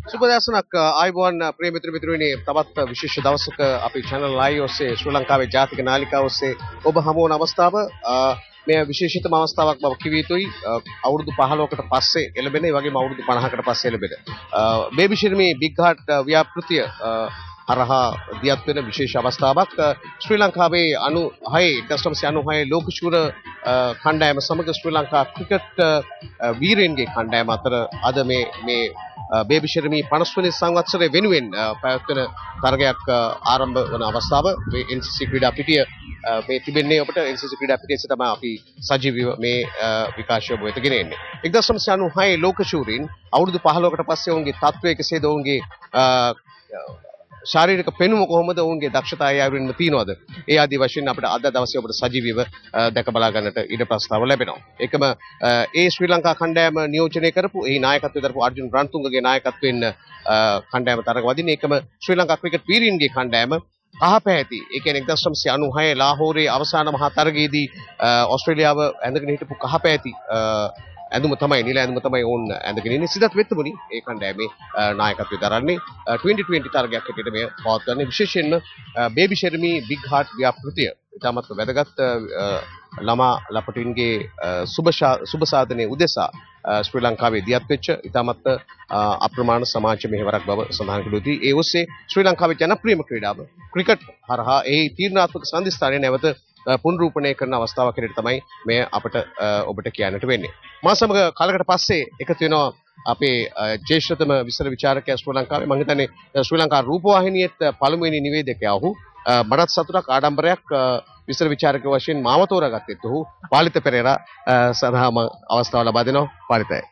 සුබදෑසනක් ආයිබෝන් ප්‍රිය මිත්‍ර මිත්‍රයනි තවත් විශේෂ දවසක අපි channel live ඔස්සේ ශ්‍රී ලංකාවේ ජාතික නාලිකාව ඔස්සේ ඔබ හමු වන අවස්ථාව මේ විශේෂිතම අවස්ථාවක් බව කිව යුතුයි අවුරුදු 15කට පස්සේ එළඹෙන ඒ වගේම අවුරුදු 50කට පස්සේ එළඹෙන බේබි ශිර්මී බිග් හાર્ට් ව්‍යාපෘතිය හරහා දියත් වෙන විශේෂ අවස්ථාවක් ශ්‍රී ලංකාවේ 1996 ලෝක ශූර කණ්ඩායම සමග ශ්‍රී ලංකා ක්‍රිකට් වීරයන්ගේ කණ්ඩායම අතර අද මේ බේබි ශිර්මී 50 වෙනි සංවත්සරය වෙනුවෙන් පැවැත්වෙන තරගයක් ආරම්භ වන අවස්ථාව මේ NCC ක්‍රීඩා පිටිය මේ තිබෙන්නේ ඔබට NCC ක්‍රීඩා පිටියේ තමයි අපි සජීවීව මේ විකාශය ඔබ වෙත ගෙන එන්නේ 1996 ලෝක ශූරීන් අවුරුදු 15කට පස්සේ ඔවුන්ගේ තත්ත්වය කෙසේද ඔවුන්ගේ ශාරීරික පෙනුම කොහොමද ඔවුන්ගේ දක්ෂතා ඒ අයුරින්ම තියනවද ඒ ආදී වශයෙන් අපිට අද දවසේ ඔබට සජීවීව දැක බලා ගන්නට ඉඩ ප්‍රස්තාව ලැබෙනවා ඒකම ඒ ශ්‍රී ලංකා කණ්ඩායම නියෝජනය කරපු ඒ නායකත්වය දරපු අර්ජුන් රන්තුංගගේ නායකත්වයෙන් කණ්ඩායම තරග වදින ඒකම ශ්‍රී ලංකා ක්‍රිකට් වීරීන්ගේ කණ්ඩායම කහපැහැති ඒ කියන්නේ 1996 ලාහෝරේ අවසාන මහා තරගයේදී ඕස්ට්‍රේලියාව ඇඳගෙන හිටපු කහපැහැති ඇඳුම තමයි නිල ඇඳුම තමයි ඕන් ඇඳගෙන ඉන්නේ සිදත් වෙත්තමුනි ඒ කණ්ඩායමේ නායකත්වය දරන්නේ 2020 තරගයක් හැටියට මේ පවත්වන්නේ විශේෂයෙන්ම බේබි ශර්මී බිග් හાર્ට් ව්‍යාපෘතිය ඉතාමත් වැදගත් ළමා ලපටින්ගේ සුබ සාධනයේ උදෙසා ශ්‍රී ලංකාවේ දියත් වෙච්ච ඉතාමත් අප්‍රමාණ සමාජ මෙහෙවරක් බව සඳහන් කළ යුතුයි ඒ ඔස්සේ ශ්‍රී ලංකාවේ ජනප්‍රියම ක්‍රීඩාව ක්‍රිකට් හරහා ඒ තීරණාත්මක සංදිස්ථානයේ නැවත පුනරූපණය කරන අවස්ථාවක් හැටියට තමයි මේ අපට ඔබට කියන්නට වෙන්නේ. මා සමග කාලයකට පස්සේ එකතු වෙනවා අපේ ජ්‍යෙෂ්ඨතම විස්තර විචාරකයා ශ්‍රී ලංකාවේ මම හිතන්නේ ශ්‍රී ලංකා රූපවාහිනියේත් පළමුවෙනි නිවේදකයා ඔහු මටත් සතුටක් ආඩම්බරයක් විස්තර විචාරක වශයෙන් මාව තෝරාගත්තෙත් ඔහු පාලිත පෙරේරා සඳහාම අවස්ථාව ලබා දෙනවා පාලිතයි.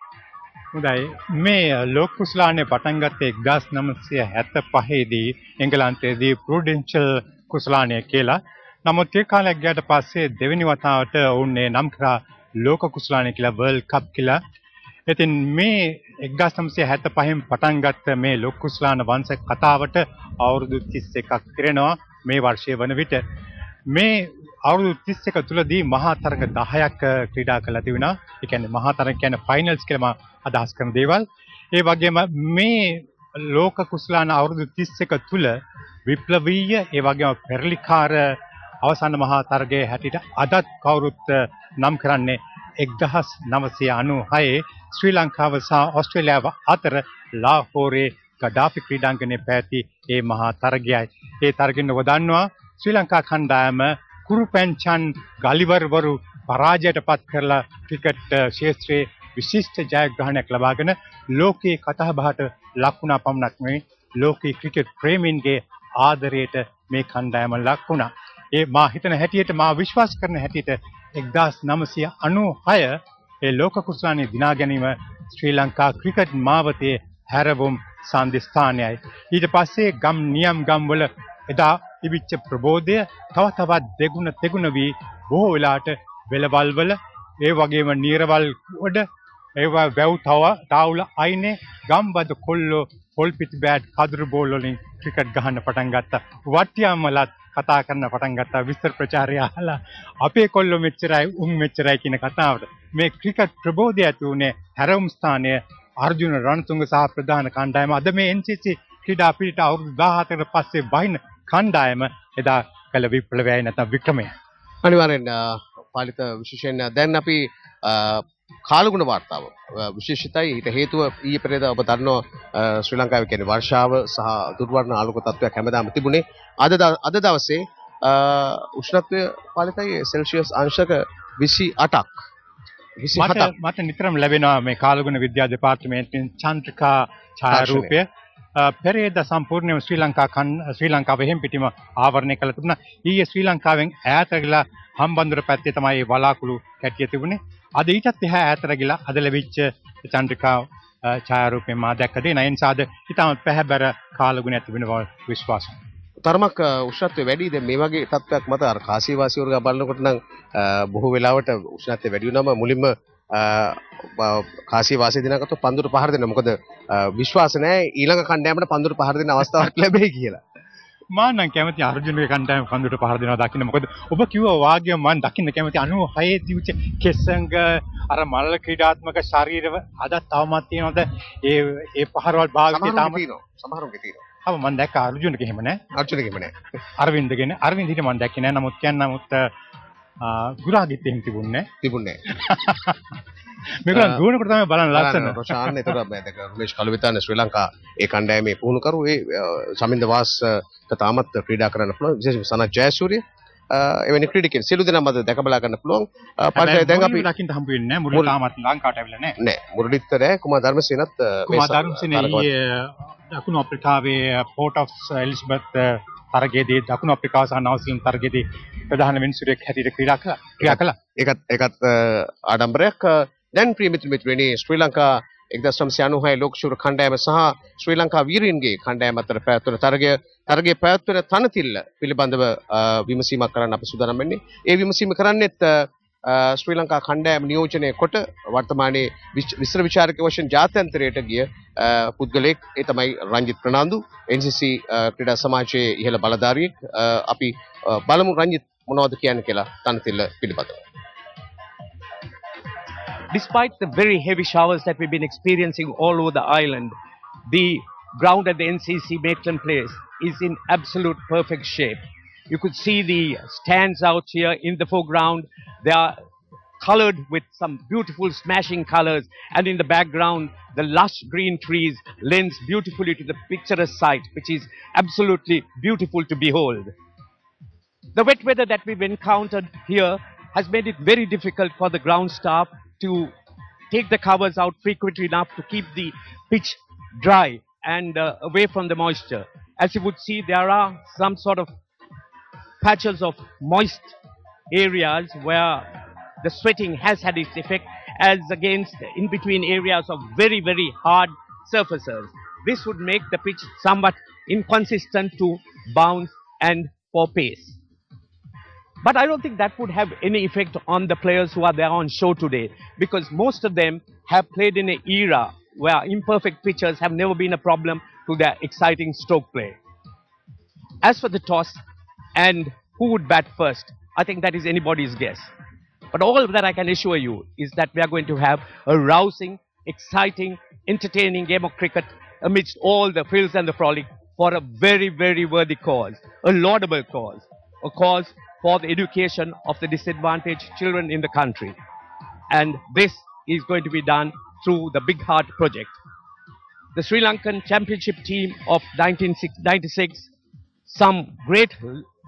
හොඳයි මේ ලෝක කුසලානේ පටන් ගත්තේ 1975 දී එංගලන්තයේදී ප්‍රුඩෙන්ෂල් කුසලානේ කියලා. නමුත් ඒ කාලයක් ගියාට පස්සේ දෙවෙනි වතාවට ඔවුන්නේ නම් කරා ලෝක කුසලානේ කියලා වර්ල්ඩ් කප් කියලා. ඉතින් මේ 1975න් පටන් ගත්ත මේ ලෝක කුසලාන වංශ කතාවට අවුරුදු 31ක් පිරෙනවා මේ වර්ෂයේ වන විට. මේ අවුරුදු 31 තුලදී මහා තරග 10ක් ක්‍රීඩා කළා තිබුණා. ඒ කියන්නේ මහා තරග කියන්නේ ෆයිනල්ස් කියලා මම අදහස් කරන දේවල්. ඒ වගේම මේ ලෝක කුසලාන අවුරුදු 31 තුල විප්ලවීය ඒ වගේම පෙරලිකාර අවසාන මහා තරගයේ හැටියට අදත් කවුරුත් නම් කරන්නේ 1996 ශ්‍රී ලංකාව සහ ඕස්ට්‍රේලියාව අතර ලාහෝරේ ගඩාෆි ක්‍රීඩාංගණයේ පැවති ඒ මහා තරගයයි. ඒ තරගෙන් ඔබ දන්නවා ශ්‍රී ලංකා කණ්ඩායම කුරුපැංචන් ගලිවර්වරු පරාජයට පත් කරලා ක්‍රිකට් ක්ෂේත්‍රයේ විශිෂ්ට ජයග්‍රහණයක් ලබාගෙන ලෝකයේ කතාබහට ලක් වුණා පමණක් නෙවෙයි ලෝකීය ක්‍රිකට් ප්‍රේමීන්ගේ ආදරයට මේ කණ්ඩායම ලක් වුණා. ඒ මා හිතන හැටියට මා විශ්වාස කරන හැටියට 1996 ඒ ලෝක කුසලානේ දිනා ගැනීම ශ්‍රී ලංකා ක්‍රිකට් මාවතේ හැරවුම් සම්දිස්ථානයයි. ඊට පස්සේ ගම් නියම් ගම්වල එදා ඉවිච්ච ප්‍රබෝධය තව තවත් දෙගුණ තෙගුණ වී බොහෝ වෙලාවට වෙලවල් වල ඒ වගේම නීරවල් උඩ ඒවා වැව් තාවුල අයිනේ ගම්බද කොල්ලෝ පොල් පිටි බෑට් කදුරු බෝල් වලින් ක්‍රිකට් ගහන්න පටන් ගත්තා. වට්ටියම්මලත් කතා කරන්න පටන් ගත්තා විස්තර ප්‍රචාරය අහලා අපේ කොල්ලෝ මෙච්චරයි උන් මෙච්චරයි කියන කතාවට මේ ක්‍රිකට් ප්‍රබෝධය ඇති උනේ හැරවුම් ස්ථානයේ අර්ජුන රණතුංග සහ ප්‍රධාන කණ්ඩායම අද මේ NCC ක්‍රීඩා පිරිට අවුරුදු 17කට පස්සේ වහින කණ්ඩායම එදා කළ විප්ලවයයි නැත්නම් වික්‍රමය. අනිවාර්යෙන් පාලිත විශේෂයෙන් දැන් අපි කාලගුණ වාර්තාව විශේෂිතයි ඊට හේතුව ඊයේ පෙරේදා ඔබ දන්නවා ශ්‍රී ලංකාවේ කියන්නේ වර්ෂාව සහ දුර්වර්ණ ආලෝක තත්ත්වයක් හැමදාම තිබුණේ අද දවසේ උෂ්ණත්වය පාලිතයි සෙල්සියස් අංශක 28ක් 27ක් මට නිතරම ලැබෙනවා මේ කාලගුණ විද්‍යා දෙපාර්තමේන්තුවෙන් චන්ද්‍රිකා ඡායාරූපය පෙරේදා සම්පූර්ණයෙන්ම ශ්‍රී ලංකාව එහෙම් පිටිම ආවරණය කළ තිබුණා. ඊයේ ශ්‍රී ලංකාවෙන් ඈතට ගිලා හම්බන්තොට පැත්තේ තමයි වලාකුළු කැටිය තිබුණේ. අද ඊටත් එහා ඈතට ගිලා අද ලැබිච්ච චන්ද්‍රිකා ඡායාරූපේ මා දැක්ක දේ නයන් සාද ඊටම පැහැබර කාලගුණයක් තිබෙන බව විශ්වාසයි. තරමක් උෂ්ණත්වය වැඩි දැන් මේ වගේ තත්ත්වයක් මත අර කාසිවාසී වර්ග බලනකොට නම් බොහෝ වෙලාවට උෂ්ණත්වය වැඩි වුණාම මුලින්ම කාසිවාසී දිනකට පන්දුර පහර දෙන්න මොකද විශ්වාස නැහැ ඊළඟ කණ්ඩායමට පන්දුර පහර දෙන්න අවස්ථාවක් ලැබෙයි කියලා. මා නම් කැමති අර්ජුනගේ කණ්ඩායම කඳුට පහර දෙනවා දකින්න. මොකද ඔබ කිව්වා වාගේ මම දකින්න කැමති 96 තිබිච්ච කෙසඟ අර මල්ල ක්‍රීඩාත්මක ශරීරව අද තවමත් තියෙනවද? ඒ පහරවල් භාවිතය තාම සමහරුන්ගේ තියෙනවා. මම දැක්ක අර්ජුනගේ එහෙම නෑ. අර්ජුනගේම නෑ. අරවින්ද හිට මම දැක්කේ නෑ. නමුත් ගුරාගෙත් එහෙම තිබුණේ තිබුණේ මේක දුවනකොට තමයි බලන්න ලස්සන. රොෂාන් ඒතර බෑදක රමේෂ් කලුවිතාන ශ්‍රී ලංකා ඒ කණ්ඩායමේ පුහුණුකරු ඒ සමින්ද වාස් තාමත් ක්‍රීඩා කරන්න පුළුවන්. විශේෂයෙන් සනත් ජයසූරිය එවැනි ක්‍රීඩකයන් සියලු දෙනාම අද දැක බලා ගන්න පුළුවන්. පරිසරය දැන් අපි දකින්න හම්බ වෙන්නේ නෑ. මුරලි තාමත් ලංකාවට ඇවිල්ලා නෑ. නෑ මුරලිත් නෑ. කුමාර ධර්මසේනත් දකුණු අප්‍රිකාවේ පෝට් ඔෆ් එලිසබෙත් තරගයේදී දකුණු අප්‍රිකාව සහ නවසීලන්ත තරගයේදී ප්‍රධාන වෙන්සුරියෙක් හැටියට ක්‍රියා කළා. ඒකත් ආඩම්බරයක්. දැන් ප්‍රිය මිත්‍රයනි ශ්‍රී ලංකා 1996 ලෝක ශූර කණ්ඩායම සහ ශ්‍රී ලංකා වීරීන්ගේ කණ්ඩායම අතර පැවැත්වෙන තරගයේ පැවැත්වෙන තනතිල්ල පිළිබඳව විමසීමක් කරන්න අපි සූදානම් වෙන්නේ. ඒ විමසීම කරන්නේත් ශ්‍රී ලංකා කණ්ඩායම නියෝජනය කොට වර්තමානයේ විස්තර විචාරක වශයෙන් ජාත්‍යන්තරයට ගිය පුද්ගලයෙක්. ඒ තමයි රංජිත් ප්‍රනාන්දු NCC ක්‍රීඩා සමාජයේ ඉහළ බලධාරියෙක්. අපි බලමු රංජිත් මොනවද කියන්නේ කියලා තනතිල්ල පිළිබඳව. Despite the very heavy showers that we've been experiencing all over the island, the ground at the NCC Maitland Place is in absolute perfect shape. You could see the stands out here in the foreground. They are colored with some beautiful smashing colors, and in the background the lush green trees lends beautifully to the picturesque sight, which is absolutely beautiful to behold. The wet weather that we've encountered here has made it very difficult for the ground staff to take the covers out frequently enough to keep the pitch dry and away from the moisture. As you would see, there are some sort of patches of moist areas where the sweating has had its effect, as against in between areas of very, very hard surfaces. This would make the pitch somewhat inconsistent to bounce and for pace. But I don't think that would have any effect on the players who are there on show today, because most of them have played in an era where imperfect pitches have never been a problem to their exciting stroke play. As for the toss and who would bat first, I think that is anybody's guess. But all that I can assure you is that we are going to have a rousing, exciting, entertaining game of cricket amidst all the frills and the frolic for a very, very worthy cause, a laudable cause, a cause for the education of the disadvantaged children in the country. And this is going to be done through the Big Heart Project. The Sri Lankan Championship team of 1996, some great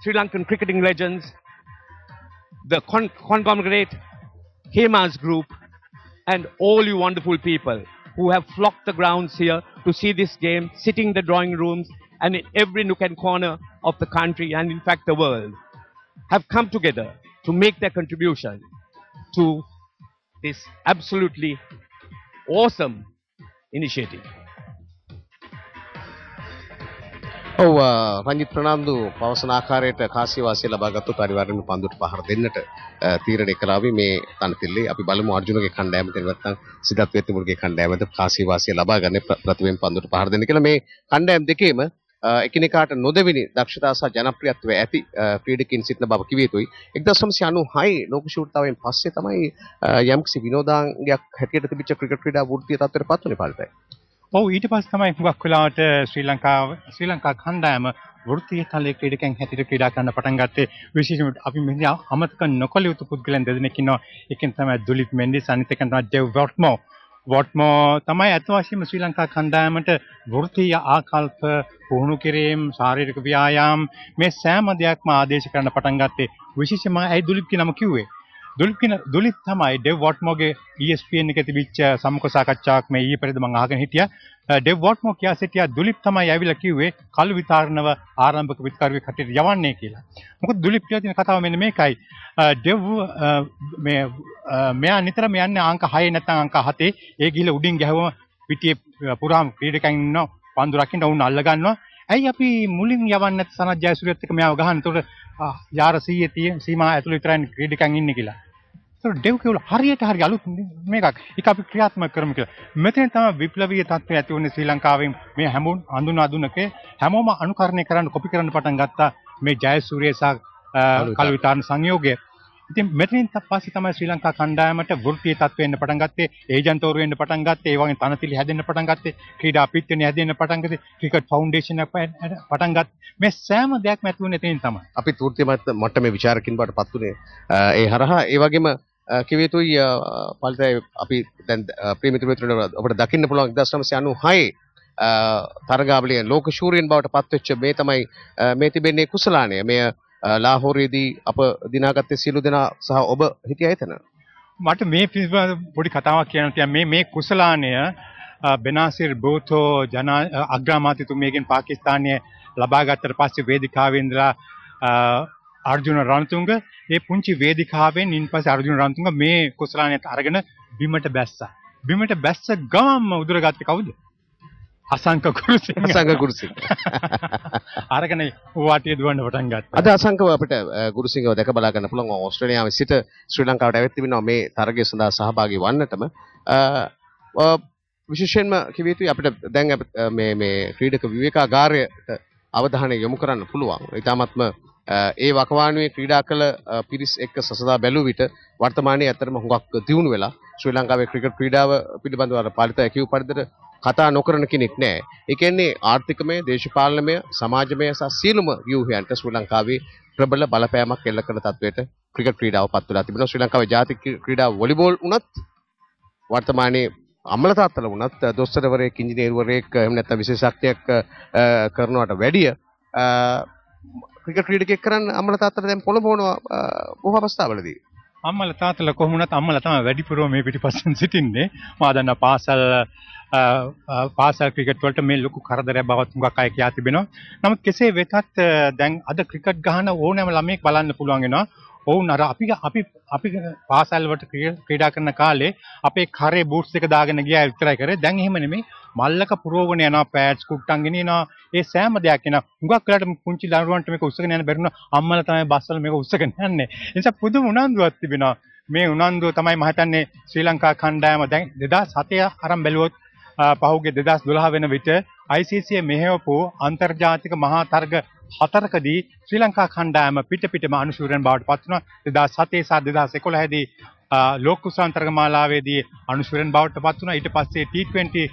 Sri Lankan cricketing legends, the conglomerate Hemas Group, and all you wonderful people who have flocked the grounds here to see this game, sitting in the drawing rooms and in every nook and corner of the country and in fact the world, have come together to make their contribution to this absolutely awesome initiative. Ranjith Fernando පවසන ආකාරයට කාසිවාසිය ලබා ගත්තොත් අනිවාර්යෙන්ම පන්දුට පහර දෙන්නට තීරණය කළාවි මේ තනතිල්ලේ. අපි බලමු අර්ජුනගේ කණ්ඩායමට නැත්නම් සිද්ධාර්ථ වෙත්තිමුල්ගේ කණ්ඩායමට කාසිවාසිය ලබා ගන්න ප්‍රතිවෙන් පන්දුට පහර දෙන්න කියලා. මේ කණ්ඩායම් දෙකේම එකිනෙකාට නොදෙවිනි දක්ෂතා සහ ජනප්‍රියත්වය ඇති ක්‍රීඩකයන් සිටින බව කිව යුතුයි. 1996 ලෝක ශූරතාවයෙන් පස්සේ තමයි යම්කිසි විනෝදාංගයක් හැටියට තිබිච්ච ක්‍රිකට් ක්‍රීඩා වෘත්තීය තත්ත්වයට පත් වුණේ පාලිතයි. ඔව් ඊට පස්සේ තමයි හුඟක් වෙලාවට ශ්‍රී ලංකා කණ්ඩායම වෘත්තීය තලයේ ක්‍රීඩකයන් හැටියට ක්‍රීඩා කරන්න පටන් ගත්තේ. විශේෂයෙන්ම අපි මෙහි අමතක නොකළ යුතු පුද්ගලයන් දෙදෙනෙක් ඉන්නවා. එකෙන් තමයි දුලිප් මෙන්ඩිස්, අනිත් එකෙන් තමයි ඩෙව් වොට්මෝ තමයි අත වශයෙන්ම ශ්‍රී ලංකා කණ්ඩායමට වෘත්තීය ආකල්ප, පුහුණු කිරීම, ශාරීරික ව්‍යායාම මේ සෑම දෙයක්ම ආදේශ කරන්න පටන් ගත්තේ. විශේෂයෙන්ම ඇයි දුලිප්ගේ නම කිව්වේ? දුලිප් තමයි ඩෙව් වොට්මෝගේ ESPN එකේ තිබිච්ච සම්මුඛ සාකච්ඡාවක් මේ ඊයේ පෙරේද මම අහගෙන හිටියා. ඩෙව් වොට්මෝ කියා සිටියා දුලිප් තමයි ඇවිල්ලා කිව්වේ කළු විතරණව ආරම්භක විත්කරුවෙක් හැටියට යවන්නේ කියලා. මොකද දුලිප් කියලා තියෙන කතාව මෙන්න මේකයි. ඩෙව් මෙයා නිතරම යන්නේ අංක 6 නැත්නම් අංක 7. ඒ ගිහිල්ලා උඩින් ගැහුවම පිටියේ පුරාම ක්‍රීඩකයන් ඉන්නවා පන්දු රකින්න උන් අල්ල ගන්නවා. ඇයි අපි මුලින් යවන්නේ නැත්නම් සනත් ජයසූරියත් එක්ක මෙයාව ගහන්න? ඒතකොට යාර 100 සීමා ඇතුළේ විතරයි ක්‍රීඩකයන් ඉන්නේ කියලා. ඒතර ඩෙව් කියවල හරියට හරි අලුත් මේකක්. ඒක අපි ක්‍රියාත්මක කරමු කියලා. මෙතන තමයි විප්ලවීය තත්ත්වය ඇති වුණේ ශ්‍රී ලංකාවෙන් මේ හැමෝම අඳුනක හැමෝම අනුකරණය කරන්න කොපි කරන්න පටන් ගත්තා මේ ජයසූරිය සහ කල්විතාන සංයෝගය. ඉතින් මෙතනින් පස්සේ තමයි ශ්‍රී ලංකා කණ්ඩායමට වෘත්තීය තත්ත්වෙ වෙන්න පටන් ගත්තේ, ඒජන්තවරු වෙන්න පටන් ගත්තේ, ඒ වගේ තනතිලි හැදෙන්න පටන් ගත්තේ, ක්‍රීඩා පිටිනේ හැදෙන්න පටන් ගත්තේ, ක්‍රිකට් ෆවුන්ඩේෂන් එක පටන් ගත්තේ. මේ සෑම දෙයක්ම ඇති වුණේ එතනින් තමයි. අපි වෘත්තීය මට්ටමේ විචාරකින් බවට පත් වුණේ ඒ හරහා ඒ වගේම කිව යුතුයි පලිතයි අපි දැන් ප්‍රිය මිතුරුන්ට අපිට දකින්න පුළුවන් 1996 තරගාවලිය ලෝක ශූරයන් බවට පත් වෙච්ච මේ තමයි මේ තිබෙන්නේ කුසලානය. මේ ලාහෝරයේදී අප දිනාගත්තේ සියලු දෙනා සහ ඔබ හිටියා එතන. මට මේ පොඩි කතාවක් කියන්න තියෙනවා. මේ කුසලානය බෙනාසිර් බෝතෝ අග්‍රාමාත්‍යතුමියගෙන් පාකිස්තානයේ ලබා ගත්තට පස්සේ වේදිකාවේ ඉඳලා අර්ජුන රණතුංග ඒ පුංචි වේදිකාවෙන් ඉන්පස්සේ අර්ජුන රණතුංග මේ කුසලානයට අරගෙන බිමට බැස්සා. බිමට බැස්ස ගමන්ම උදුරගත්තේ කවුද? අසංක කුරුසිංහ. අසංක කුරුසිංහ. අරගෙන වාටිය දුවන්න පටන් ගත්තා. අද අසංකව අපිට කුරුසිංහව දැක බලා ගන්න පුළුවන්. ඕස්ට්‍රේලියාවේ සිට ශ්‍රී ලංකාවට ඇවිත් තිබෙනවා මේ තරගය සඳහා සහභාගී වන්නටම. විශේෂයෙන්ම කිව යුතුයි අපිට දැන් මේ ක්‍රීඩක විවේකාගාරයට අවධානය යොමු කරන්න පුළුවන්. ඊටාත්ම ඒ වකවානුවේ ක්‍රීඩා කළ පිරිස් එක්ක සසදා බැලුව විට වර්තමානයේ ඇත්තටම හුඟක් දියුණු වෙලා ශ්‍රී ලංකාවේ ක්‍රිකට් ක්‍රීඩාව පිළිබඳව අර පාලිතය කියු පරිදිට කතා නොකරන කෙනෙක් නැහැ. ඒ කියන්නේ ආර්ථිකමය, දේශපාලනමය, සමාජමය සහ සියලුම ව්‍යුහයන්ට ශ්‍රී ලංකාවේ ප්‍රබල බලපෑමක් එල්ල කරන තත්වයට ක්‍රිකට් ක්‍රීඩාව පත් වෙලා තිබෙනවා. ශ්‍රී ලංකාවේ ජාතික ක්‍රීඩාව වොලිබෝල් වුණත් වර්තමානයේ අම්මල තාත්තලා වුණත් දොස්තරවරයෙක්, ඉංජිනේරුවරයෙක් එහෙම නැත්නම් විශේෂඥයෙක් කරනවට වැඩිය ක්‍රිකට් ක්‍රීඩකයෙක් කරන්න අම්මල තාත්තලා දැන් පොළඹවනවා බොහෝ අවස්ථාවලදී. අම්මල තාත්තලා කොහොම වුණත් අම්මලා තමයි වැඩිපුරම මේ පිටිපස්සෙන් සිටින්නේ. මා දන්නා පාසල් ක්‍රිකට් වලට මේ ලොකු කරදරයක් බවත් හුඟක් අය කියා තිබෙනවා. නමුත් කෙසේ වෙතත් දැන් අද ක්‍රිකට් ගහන ඕනෑම ළමයෙක් බලන්න පුළුවන් වෙනවා. ඔවුන් අර අපි පාසල් වලට ක්‍රීඩා කරන කාලේ අපේ කරේ බූට්ස් එක දාගෙන ගියා විතරයි කරේ. දැන් එහෙම නෙමෙයි. මල්ලක පුරවගෙන යනවා, පෑඩ්ස් කුට්ටන් ගෙනියනවා. ඒ සෑම දෙයක් එනවා. හුඟක් වෙලාට පුංචි දරුවන්ට මේක උස්සගෙන යන්න බැරිනවා. අම්මලා තමයි බස්වල මේක උස්සගෙන යන්නේ. ඒ නිසා පුදුම උනන්දුවක් තිබෙනවා. මේ උනන්දුව තමයි මම හිතන්නේ ශ්‍රී ලංකා කණ්ඩායම දැන් 2007 අරන් බැලුවොත් පහුගිය 2012 වෙන විට ICC මෙහෙවපු අන්තර්ජාතික මහා තරග 4කදී ශ්‍රී ලංකා කණ්ඩායම පිටම අනුශූරයන් බවට පත් වුණා. 2007 සහ 2011 දී ලෝක කුසලාන තරගමාලාවේදී අනුශූරයන් බවට පත් වුණා. ඊට පස්සේ T20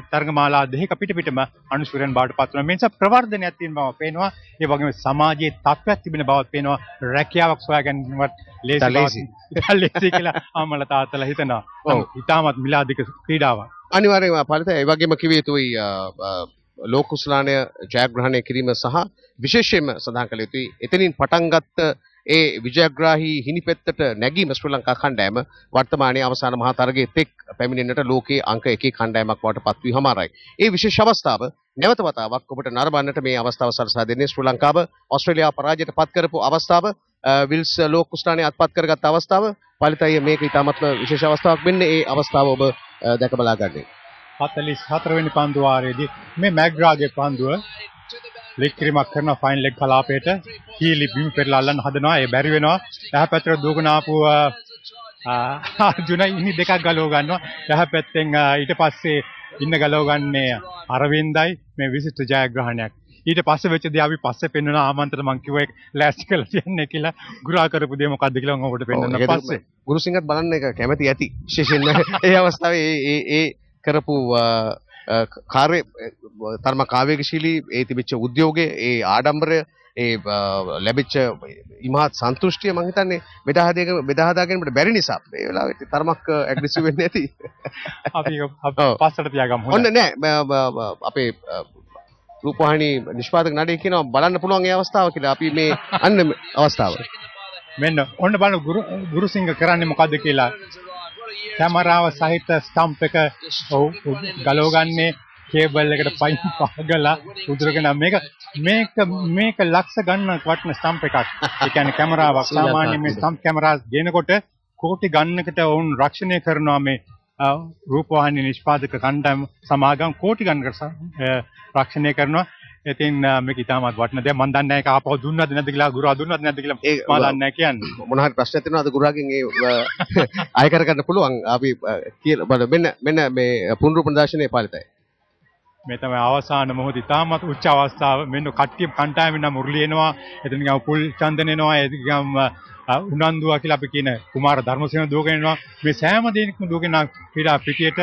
තරගමාලා දෙකක පිටම අනුශූරයන් බවට පත් වුණා. මේ නිසා ප්‍රවර්ධනයක් තියෙන බව පේනවා. ඒ වගේම සමාජයේ තත්ත්වයක් තිබෙන බවක් පේනවා. රැකියාවක් සොයාගන්නවත් ලේසි කියලා අම්මලා තාත්තලා හිතනවා. ඉතාමත් මිලාදික ක්‍රීඩාවක්. අනිවාර්යයෙන්ම පරිත ඒ වගේම කිව යුතුයි ලෝක කුසලානය ජයග්‍රහණය කිරීම සහ විශේෂයෙන්ම සඳහන් කළ යුතුයි එතනින් පටන් ගත්ත ඒ විජයග්‍රාහී හිණිපෙත්තට නැගීම ශ්‍රී ලංකා කණ්ඩායම වර්තමානයේ අවසාන මහා තරගයේ තෙක් පැමිණෙන්නට ලෝකයේ අංක 1 කණ්ඩායමක් බවට පත් වී හමාරයි. ඒ විශේෂ අවස්ථාව නැවත වතාවක් ඔබට නරඹන්නට මේ අවස්ථාව සලසා දෙන්නේ ශ්‍රී ලංකාව ඕස්ට්‍රේලියාව පරාජයට පත් කරපු අවස්ථාව, විල්ස් ලෝක කුසලානය අත්පත් කරගත් අවස්ථාව. පලිතය මේක ඉතාමත්ම විශේෂ අවස්ථාවක් වෙන්නේ. ඒ අවස්ථාව ඔබ දැක බලා ගන්න. 44 වෙනි පන්දු වාරයේදී මේ මැග්‍රාගේ පන්දුව ලෙග් කිරීමක් කරන ෆයින් ලෙග් කලාපයට කීලි බිම් පෙරලා අල්ලන්න හදනවා. ඒ බැරි වෙනවා. එහා පැත්තට දුවගෙන ආපු අර්ජුන ඉනි දෙකක් ගලව ගන්නවා. එහා පැත්තෙන් ඊට පස්සේ ඉන්න ගලව ගන්නේ අරවින්දයි. මේ විශිෂ්ට ජයග්‍රහණයක්. ඊට පස්සේ වෙච්ච දේ අපි පස්සේ පෙන්වන ආමන්ත්‍රණ මං කිව්වා ලෑස්ති කරලා තියන්නේ කියලා. ගුරා කරපු දේ මොකද්ද කියලා මම ඔබට පෙන්වන්න පස්සේ. ගුරුසිංහත් බලන්න එක කැමැති ඇති. විශේෂයෙන්ම ඒ අවස්ථාවේ ඒ කරපු කාර්ය තරම කාව්‍යශීලී ඒ තිබිච්ච උද්‍යෝගයේ ඒ ආඩම්බරය ඒ ලැබිච්ච ඉමහත් සන්තුෂ්ටිය මම හිතන්නේ බෙදා හදාගන්නට බැරි නිසා මේ වෙලාවට තරමක් ඇග්‍රෙසිව් වෙන්නේ නැති. අපි පස්සට තියාගමු. ඔන්න නෑ අපේ රූපවාහිනී නිෂ්පාදක නඩේ කියනවා බලන්න පුළුවන් ඒ අවස්ථාව කියලා. අපි මේ අන්න අවස්ථාව. මෙන්න ඔන්න බලන්න ගුරුසිංහ කරන්නේ මොකද්ද කියලා. කැමරාව සහිත ස්ටම්ප් එක ගලවගන්නේ කේබල් එකට පයින් පහගලා උදුරගෙන මේක ලක්ෂ ගණනක් වටින ස්ටම්ප් එකක්. ඒ කියන්නේ කැමරාවක්. සාමාන්‍යයෙන් මේ ස්ටම්ප් කැමරා ගෙනකොට කෝටි ගණනකට වුන් රක්ෂණය කරනවා මේ රූපවාහිනී නිෂ්පාදක කණ්ඩායම සමාගම් කෝටි ගණනකට රක්ෂණය කරනවා. ඉතින් මේක ඉතාමත් වටින දෙයක්. මම දන්නේ නැහැ ඒක ආපහු දුන්නද නැද්ද කියලා, ගුරා දුන්නද නැද්ද කියලා ඒ මම දන්නේ නැහැ කියන්නේ. මොන හරි ප්‍රශ්නයක් තියෙනවා අද ගුරාගෙන් ඒ අය කර ගන්න පුළුවන්. අපි කියලා බලන්න මෙන්න මේ පුනරුපන දර්ශනයේ පාලිතයි. මේ තමයි අවසාන මොහොත ඉතාමත් උච්ච අවස්ථාව. මෙන්න කට්ටිය කණ්ඩායමින් නම් මුරලි එනවා. එතන ගම පුල් චන්දන එනවා. එතන උනන්දුවා කියලා අපි කියන කුමාර ධර්මසේන දුවගෙන එනවා. මේ සෑම දෙයක්ම දුවගෙන ක්‍රීඩා පිටියට